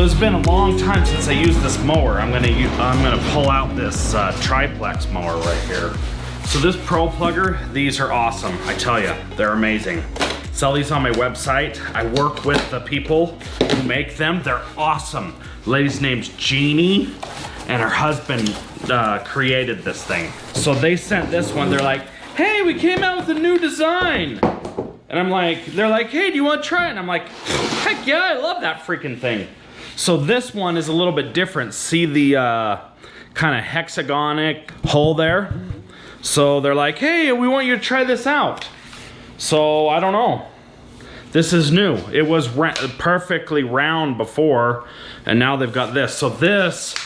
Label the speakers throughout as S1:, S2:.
S1: So it's been a long time since I used this mower. I'm gonna pull out this Triplex mower right here. So this Pro Plugger, these are awesome. I tell you, they're amazing. Sell these on my website. I work with the people who make them. They're awesome. The lady's name's Jeannie, and her husband created this thing. So they sent this one. They're like, hey, we came out with a new design. And I'm like, they're like, hey, do you want to try it? And I'm like, heck yeah, I love that freaking thing. So this one is a little bit different. See the kind of hexagonic hole there? So they're like, hey, we want you to try this out. So I don't know. This is new. It was perfectly round before, and now they've got this. So this,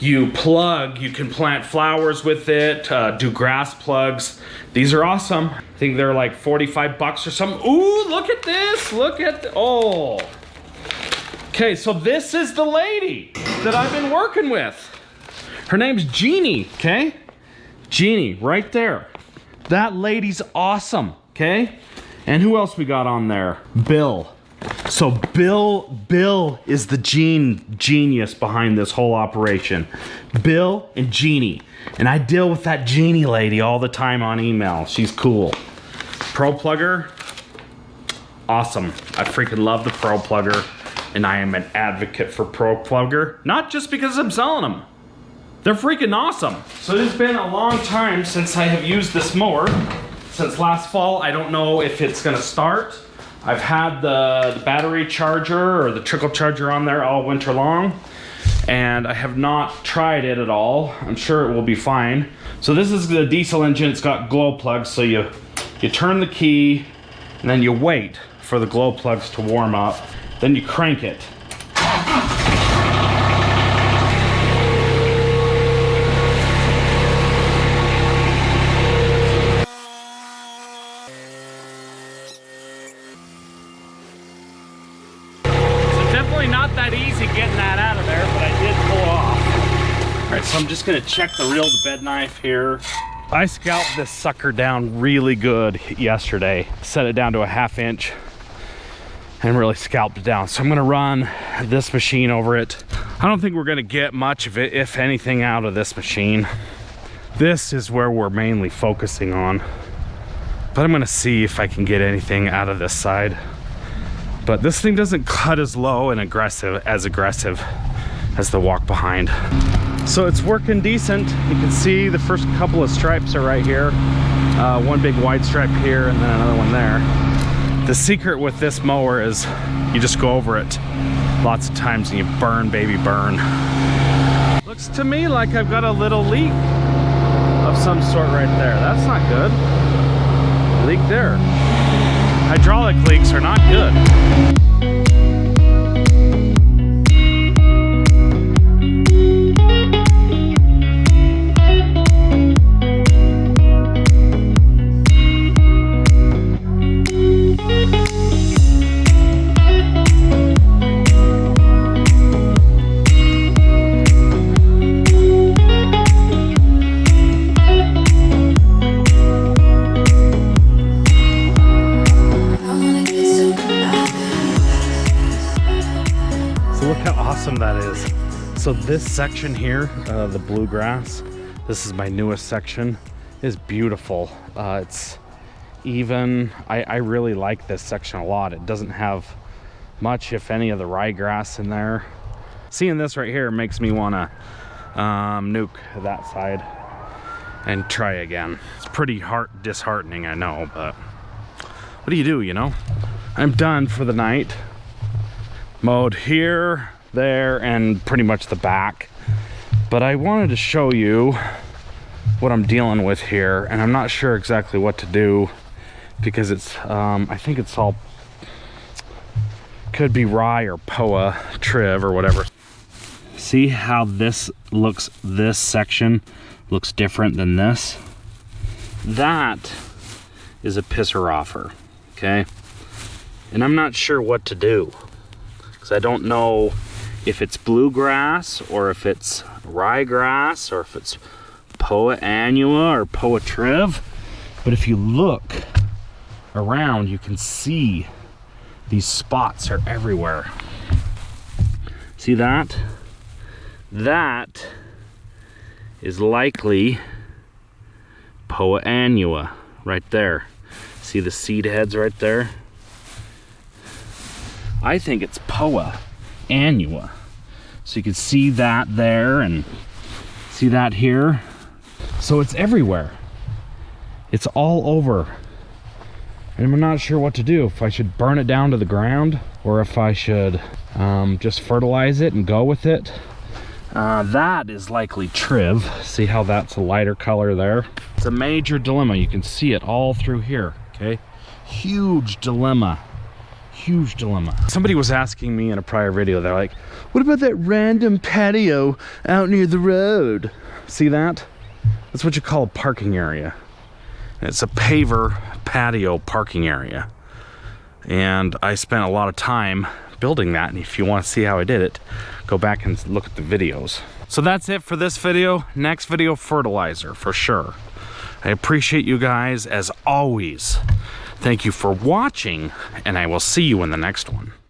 S1: you plug, you can plant flowers with it, do grass plugs. These are awesome. I think they're like 45 bucks or something. Ooh, look at this, look at, oh. Okay, so this is the lady that I've been working with. Her name's Jeannie, okay? Jeannie, right there. That lady's awesome, okay? And who else we got on there? Bill. So Bill is the genius behind this whole operation. Bill and Jeannie. And I deal with that Jeannie lady all the time on email. She's cool. Pro Plugger, awesome. I freaking love the Pro Plugger, and I am an advocate for Pro Plugger, not just because I'm selling them. They're freaking awesome. So it's been a long time since I have used this mower. Since last fall, I don't know if it's gonna start. I've had the battery charger or the trickle charger on there all winter long, and I have not tried it at all. I'm sure it will be fine. So this is the diesel engine. It's got glow plugs, so you turn the key, and then you wait for the glow plugs to warm up. Then you crank it. Not that easy getting that out of there, but I did pull it off. All right, so I'm just gonna check the reel to bed knife here. I scalped this sucker down really good yesterday. Set it down to a 1/2 inch and really scalped it down. So I'm gonna run this machine over it. I don't think we're gonna get much of it, if anything, out of this machine. This is where we're mainly focusing on. But I'm gonna see if I can get anything out of this side. But this thing doesn't cut as low and aggressive as the walk behind. So it's working decent. You can see the first couple of stripes are right here. One big wide stripe here and then another one there. The secret with this mower is you just go over it lots of times and you burn, baby, burn. Looks to me like I've got a little leak of some sort right there. That's not good. Leak there. Hydraulic leaks are not good. That is. So this section here, the bluegrass, this is my newest section, is beautiful. It's even. I really like this section a lot. It doesn't have much, if any, of the ryegrass in there. Seeing this right here makes me want to nuke that side and try again. It's pretty disheartening, I know, but what do, you know? I'm done for the night. Mowed here, there, and pretty much the back. But I wanted to show you what I'm dealing with here, and I'm not sure exactly what to do because it's I think it's all, could be rye or POA triv or whatever. See how this looks, this section looks different than this? That is a pisser offer, okay? And I'm not sure what to do because I don't know if it's bluegrass or if it's ryegrass or if it's POA annua or POA triv. But if you look around, you can see these spots are everywhere. See that? That is likely Poa annua right there. See the seed heads right there? I think it's Poa annua. So you can see that there and see that here. So it's everywhere. It's all over. And I'm not sure what to do, if I should burn it down to the ground or if I should just fertilize it and go with it. That is likely Triv. See how that's a lighter color there? It's a major dilemma. You can see it all through here, okay? Huge dilemma. Huge dilemma. Somebody was asking me in a prior video, they're like, what about that random patio out near the road? See that? That's what you call a parking area. It's a paver patio parking area. And I spent a lot of time building that, and if you want to see how I did it, go back and look at the videos. So that's it for this video. Next video, fertilizer for sure. I appreciate you guys as always. Thank you for watching, and I will see you in the next one.